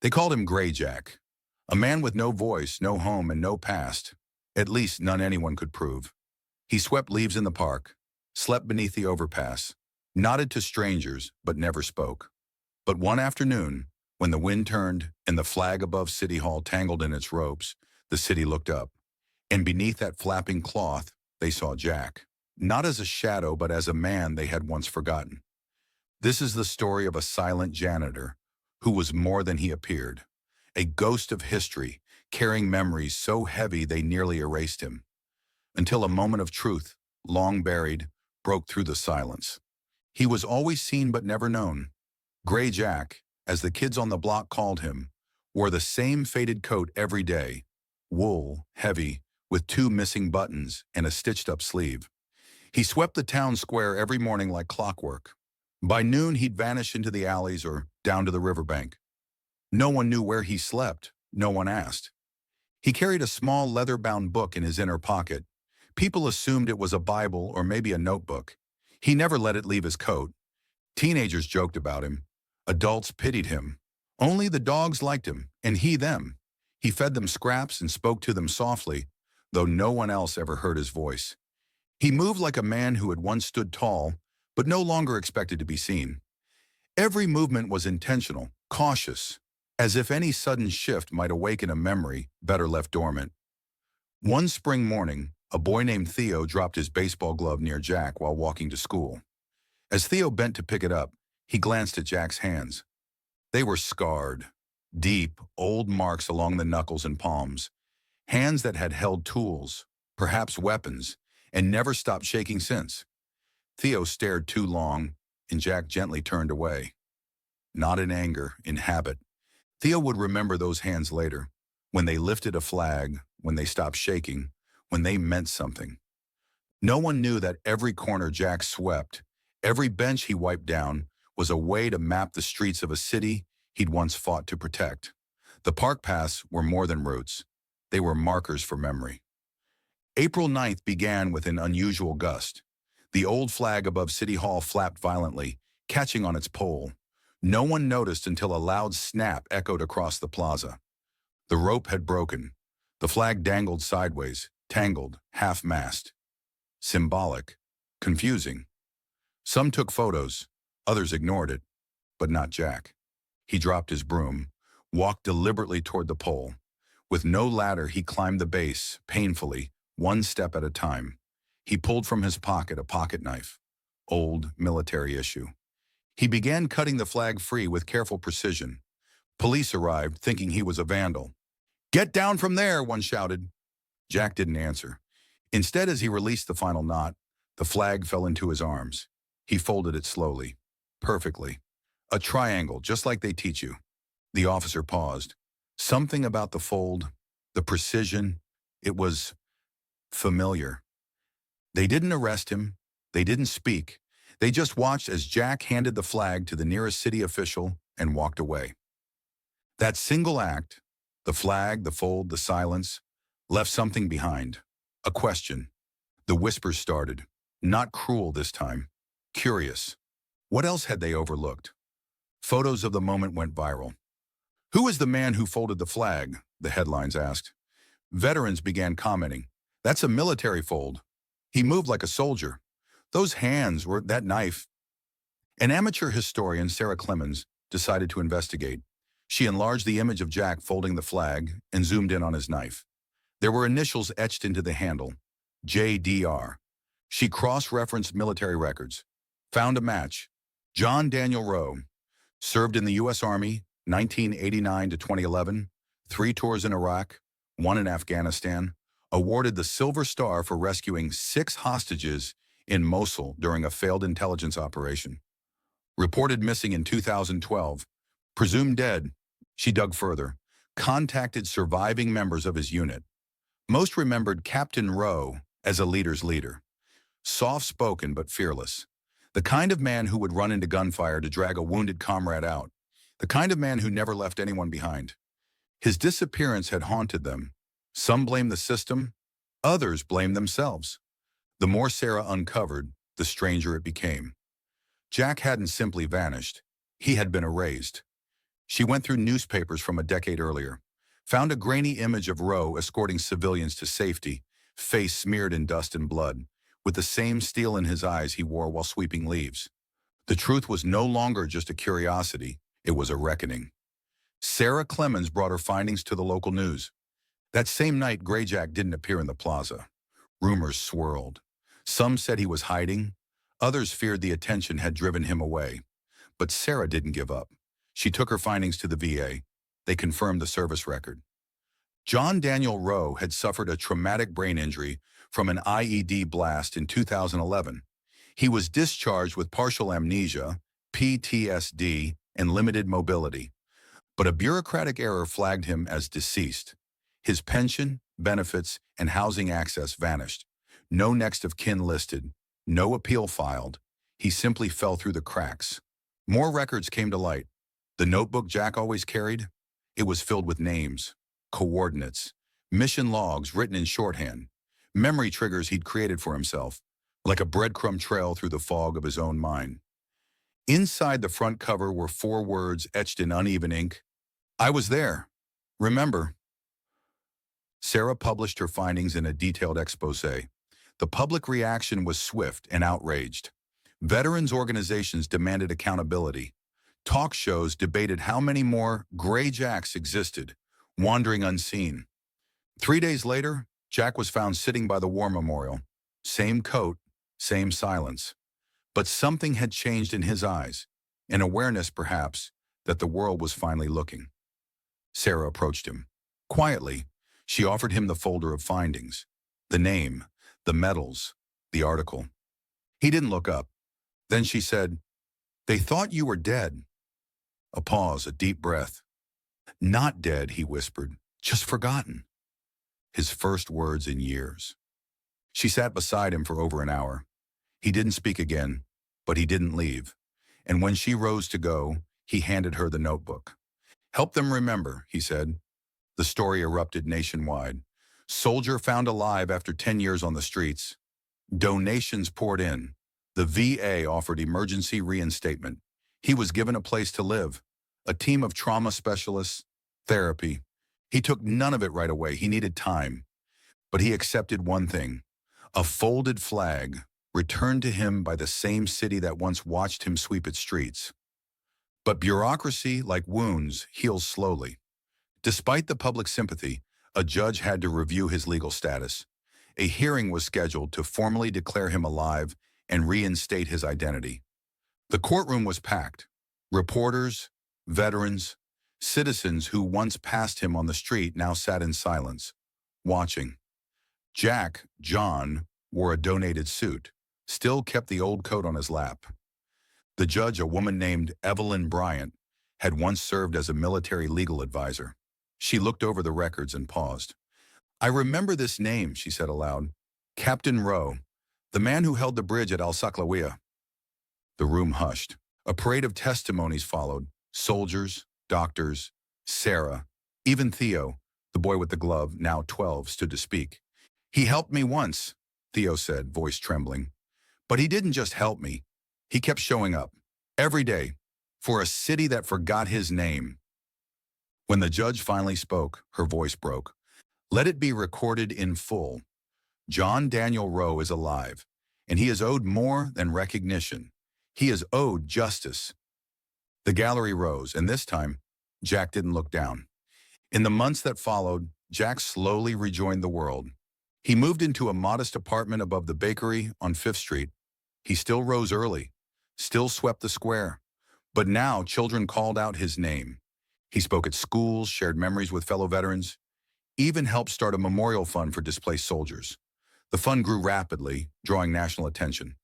They called him Gray Jack, a man with no voice, no home, and no past, at least none anyone could prove. He swept leaves in the park, slept beneath the overpass, nodded to strangers, but never spoke. But one afternoon, when the wind turned and the flag above City Hall tangled in its ropes, the city looked up. And beneath that flapping cloth, they saw Jack, not as a shadow, but as a man they had once forgotten. This is the story of a silent janitor who was more than he appeared, a ghost of history, carrying memories so heavy they nearly erased him, until a moment of truth, long buried, broke through the silence. He was always seen but never known. Gray Jack, as the kids on the block called him, wore the same faded coat every day, wool, heavy, with two missing buttons and a stitched-up sleeve. He swept the town square every morning like clockwork. By noon, he'd vanish into the alleys or down to the riverbank. No one knew where he slept. No one asked. He carried a small leather-bound book in his inner pocket. People assumed it was a Bible or maybe a notebook. He never let it leave his coat. Teenagers joked about him. Adults pitied him. Only the dogs liked him, and he them. He fed them scraps and spoke to them softly, though no one else ever heard his voice. He moved like a man who had once stood tall, but no longer expected to be seen. Every movement was intentional, cautious, as if any sudden shift might awaken a memory better left dormant. One spring morning, a boy named Theo dropped his baseball glove near Jack while walking to school. As Theo bent to pick it up, he glanced at Jack's hands. They were scarred, deep, old marks along the knuckles and palms, hands that had held tools, perhaps weapons, and never stopped shaking since. Theo stared too long, and Jack gently turned away. Not in anger, in habit. Theo would remember those hands later, when they lifted a flag, when they stopped shaking, when they meant something. No one knew that every corner Jack swept, every bench he wiped down, was a way to map the streets of a city he'd once fought to protect. The park paths were more than routes. They were markers for memory. April 9th began with an unusual gust. The old flag above City Hall flapped violently, catching on its pole. No one noticed until a loud snap echoed across the plaza. The rope had broken. The flag dangled sideways, tangled, half-mast. Symbolic, confusing. Some took photos, others ignored it, but not Jack. He dropped his broom, walked deliberately toward the pole. With no ladder, he climbed the base, painfully, one step at a time. He pulled from his pocket a pocket knife, old military issue. He began cutting the flag free with careful precision. Police arrived, thinking he was a vandal. "Get down from there," one shouted. Jack didn't answer. Instead, as he released the final knot, the flag fell into his arms. He folded it slowly, perfectly. A triangle, just like they teach you. The officer paused. Something about the fold, the precision, it was familiar. They didn't arrest him. They didn't speak. They just watched as Jack handed the flag to the nearest city official and walked away. That single act, the flag, the fold, the silence, left something behind. A question. The whispers started. Not cruel this time. Curious. What else had they overlooked? Photos of the moment went viral. "Who is the man who folded the flag?" the headlines asked. Veterans began commenting. "That's a military fold. He moved like a soldier. Those hands were that knife." An amateur historian, Sarah Clemens, decided to investigate. She enlarged the image of Jack folding the flag and zoomed in on his knife. There were initials etched into the handle, JDR. She cross-referenced military records, found a match. John Daniel Rowe served in the U.S. Army 1989 to 2011, 3 tours in Iraq, 1 in Afghanistan, awarded the Silver Star for rescuing 6 hostages in Mosul during a failed intelligence operation. Reported missing in 2012, presumed dead. She dug further, contacted surviving members of his unit. Most remembered Captain Rowe as a leader's leader. Soft-spoken but fearless. The kind of man who would run into gunfire to drag a wounded comrade out. The kind of man who never left anyone behind. His disappearance had haunted them. Some blamed the system, others blamed themselves. The more Sarah uncovered, the stranger it became. Jack hadn't simply vanished. He had been erased. She went through newspapers from a decade earlier, found a grainy image of Rowe escorting civilians to safety, face smeared in dust and blood, with the same steel in his eyes he wore while sweeping leaves. The truth was no longer just a curiosity, it was a reckoning. Sarah Clemens brought her findings to the local news. That same night, Greyjack didn't appear in the plaza. Rumors swirled. Some said he was hiding. Others feared the attention had driven him away. But Sarah didn't give up. She took her findings to the VA. They confirmed the service record. John Daniel Rowe had suffered a traumatic brain injury from an IED blast in 2011. He was discharged with partial amnesia, PTSD, and limited mobility. But a bureaucratic error flagged him as deceased. His pension, benefits, and housing access vanished. No next of kin listed, no appeal filed. He simply fell through the cracks. More records came to light. The notebook Jack always carried? It was filled with names, coordinates, mission logs written in shorthand, memory triggers he'd created for himself, like a breadcrumb trail through the fog of his own mind. Inside the front cover were 4 words etched in uneven ink. I was there. Remember. Sarah published her findings in a detailed expose. The public reaction was swift and outraged. Veterans organizations demanded accountability. Talk shows debated how many more Gray Jacks existed, wandering unseen. 3 days later, Jack was found sitting by the war memorial. Same coat, same silence. But something had changed in his eyes, an awareness, perhaps, that the world was finally looking. Sarah approached him. Quietly, she offered him the folder of findings, the name, the medals, the article. He didn't look up. Then she said, "They thought you were dead." A pause, a deep breath. "Not dead," he whispered, "just forgotten." His first words in years. She sat beside him for over an hour. He didn't speak again, but he didn't leave. And when she rose to go, he handed her the notebook. "Help them remember," he said. The story erupted nationwide. Soldier found alive after 10 years on the streets. Donations poured in. The VA offered emergency reinstatement. He was given a place to live, a team of trauma specialists, therapy. He took none of it right away. He needed time. But he accepted one thing, a folded flag returned to him by the same city that once watched him sweep its streets. But bureaucracy, like wounds, heals slowly. Despite the public sympathy, a judge had to review his legal status. A hearing was scheduled to formally declare him alive and reinstate his identity. The courtroom was packed. Reporters, veterans, citizens who once passed him on the street now sat in silence, watching. Jack, John, wore a donated suit, still kept the old coat on his lap. The judge, a woman named Evelyn Bryant, had once served as a military legal advisor. She looked over the records and paused. "I remember this name," she said aloud. "Captain Rowe, the man who held the bridge at Al-Saklawiya." The room hushed. A parade of testimonies followed. Soldiers, doctors, Sarah, even Theo, the boy with the glove, now 12, stood to speak. "He helped me once," Theo said, voice trembling. "But he didn't just help me. He kept showing up, every day, for a city that forgot his name." When the judge finally spoke, her voice broke. "Let it be recorded in full. John Daniel Rowe is alive, and he is owed more than recognition. He is owed justice." The gallery rose, and this time, Jack didn't look down. In the months that followed, Jack slowly rejoined the world. He moved into a modest apartment above the bakery on 5th Street. He still rose early, still swept the square. But now children called out his name. He spoke at schools, shared memories with fellow veterans, even helped start a memorial fund for displaced soldiers. The fund grew rapidly, drawing national attention.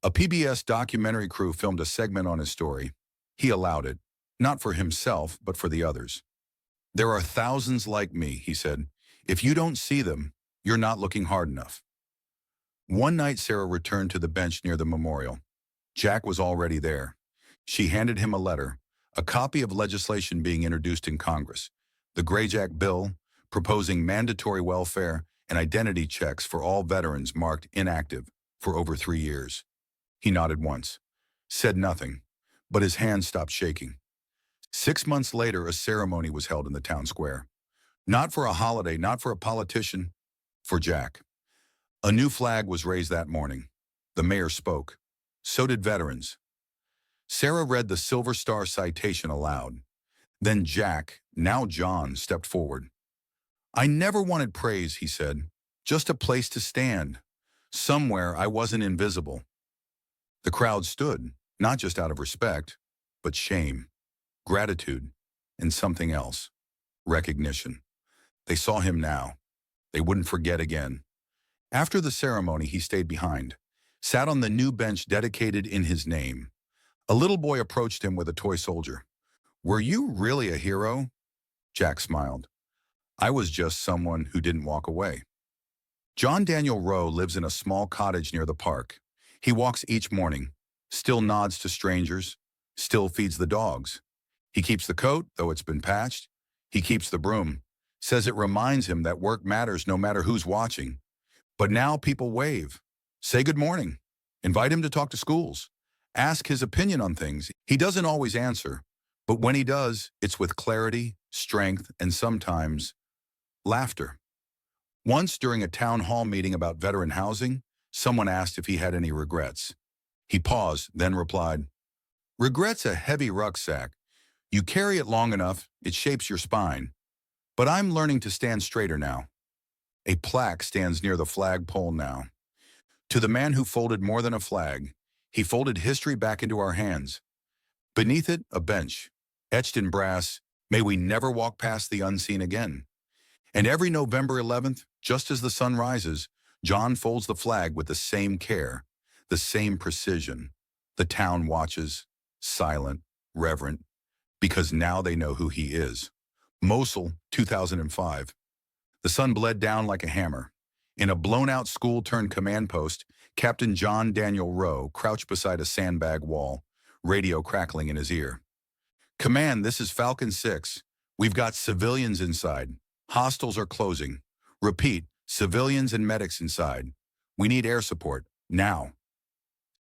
A PBS documentary crew filmed a segment on his story. He allowed it, not for himself, but for the others. "There are thousands like me," he said. "If you don't see them, you're not looking hard enough." One night, Sarah returned to the bench near the memorial. Jack was already there. She handed him a letter, a copy of legislation being introduced in Congress, the Greyjack bill proposing mandatory welfare and identity checks for all veterans marked inactive for over 3 years. He nodded once, said nothing, but his hand stopped shaking. 6 months later, a ceremony was held in the town square. Not for a holiday, not for a politician, for Jack. A new flag was raised that morning. The mayor spoke. So did veterans. Sarah read the Silver Star citation aloud. Then Jack, now John, stepped forward. I never wanted praise, he said. Just a place to stand. Somewhere I wasn't invisible. The crowd stood, not just out of respect, but shame, gratitude, and something else. Recognition. They saw him now. They wouldn't forget again. After the ceremony, he stayed behind, sat on the new bench dedicated in his name. A little boy approached him with a toy soldier. Were you really a hero? Jack smiled. I was just someone who didn't walk away. John Daniel Rowe lives in a small cottage near the park. He walks each morning, still nods to strangers, still feeds the dogs. He keeps the coat, though it's been patched. He keeps the broom, says it reminds him that work matters no matter who's watching. But now people wave, say good morning, invite him to talk to schools, ask his opinion on things. He doesn't always answer, but when he does, it's with clarity, strength, and sometimes laughter. Once during a town hall meeting about veteran housing, someone asked if he had any regrets. He paused, then replied, regret's a heavy rucksack. You carry it long enough, it shapes your spine. But I'm learning to stand straighter now. A plaque stands near the flagpole now. To the man who folded more than a flag, he folded history back into our hands. Beneath it, a bench, etched in brass, may we never walk past the unseen again. And every November 11th, just as the sun rises, John folds the flag with the same care, the same precision. The town watches, silent, reverent, because now they know who he is. Mosul, 2005. The sun bled down like a hammer. In a blown-out school-turned-command post, Captain John Daniel Rowe crouched beside a sandbag wall, radio crackling in his ear. Command, this is Falcon 6. We've got civilians inside. Hostiles are closing. Repeat, civilians and medics inside. We need air support, now.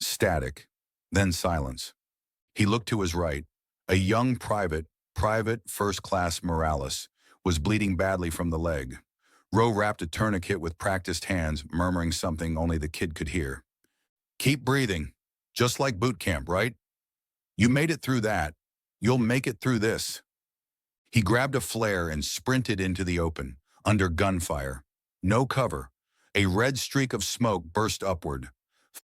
Static, then silence. He looked to his right. A young Private First Class Morales, was bleeding badly from the leg. Rowe wrapped a tourniquet with practiced hands, murmuring something only the kid could hear. Keep breathing, just like boot camp, right? You made it through that. You'll make it through this. He grabbed a flare and sprinted into the open, under gunfire. No cover. A red streak of smoke burst upward.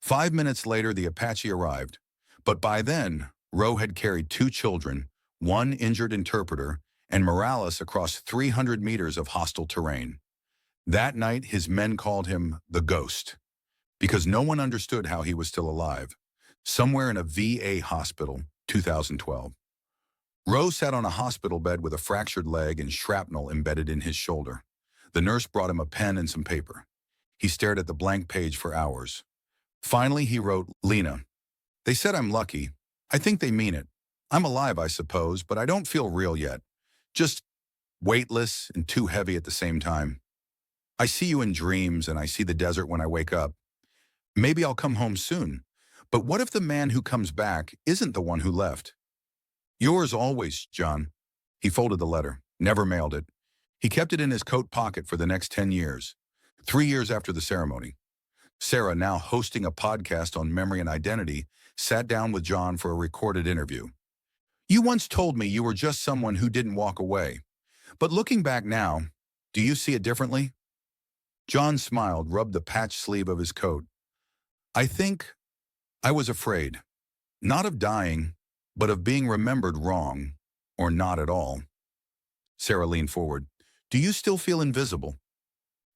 5 minutes later, the Apache arrived. But by then, Rowe had carried 2 children, 1 injured interpreter, and Morales across 300 meters of hostile terrain. That night, his men called him the Ghost, because no one understood how he was still alive. Somewhere in a VA hospital, 2012. Rowe sat on a hospital bed with a fractured leg and shrapnel embedded in his shoulder. The nurse brought him a pen and some paper. He stared at the blank page for hours. Finally, he wrote, Lena, they said I'm lucky. I think they mean it. I'm alive, I suppose, but I don't feel real yet. Just weightless and too heavy at the same time. I see you in dreams and I see the desert when I wake up. Maybe I'll come home soon. But what if the man who comes back isn't the one who left? Yours always, John. He folded the letter, never mailed it. He kept it in his coat pocket for the next 10 years, 3 years after the ceremony. Sarah, now hosting a podcast on memory and identity, sat down with John for a recorded interview. You once told me you were just someone who didn't walk away. But looking back now, do you see it differently? John smiled, rubbed the patched sleeve of his coat. I think I was afraid, not of dying, but of being remembered wrong, or not at all. Sarah leaned forward. Do you still feel invisible?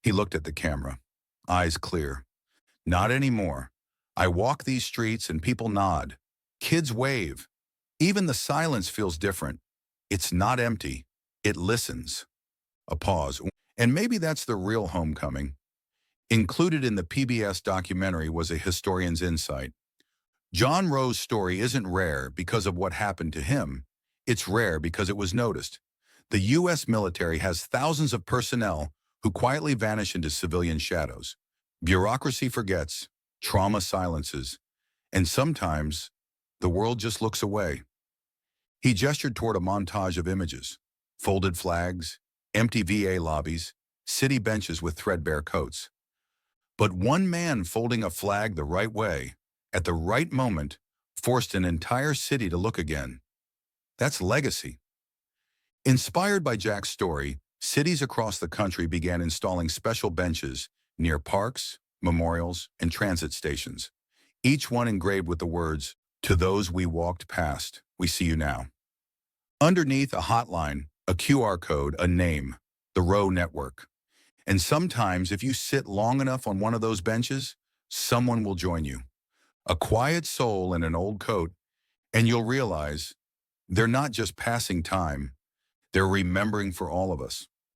He looked at the camera, eyes clear. Not anymore. I walk these streets and people nod. Kids wave. Even the silence feels different. It's not empty. It listens. A pause. And maybe that's the real homecoming. Included in the PBS documentary was a historian's insight. John Rowe's story isn't rare because of what happened to him. It's rare because it was noticed. The U.S. military has thousands of personnel who quietly vanish into civilian shadows. Bureaucracy forgets, trauma silences, and sometimes the world just looks away. He gestured toward a montage of images, folded flags, empty VA lobbies, city benches with threadbare coats. But one man folding a flag the right way, at the right moment, forced an entire city to look again. That's legacy. Inspired by Jack's story, cities across the country began installing special benches near parks, memorials, and transit stations, each one engraved with the words, "To those we walked past, we see you now." Underneath, a hotline, a QR code, a name, the Rowe Network. And sometimes, if you sit long enough on one of those benches, someone will join you. A quiet soul in an old coat, and you'll realize they're not just passing time, they're remembering for all of us.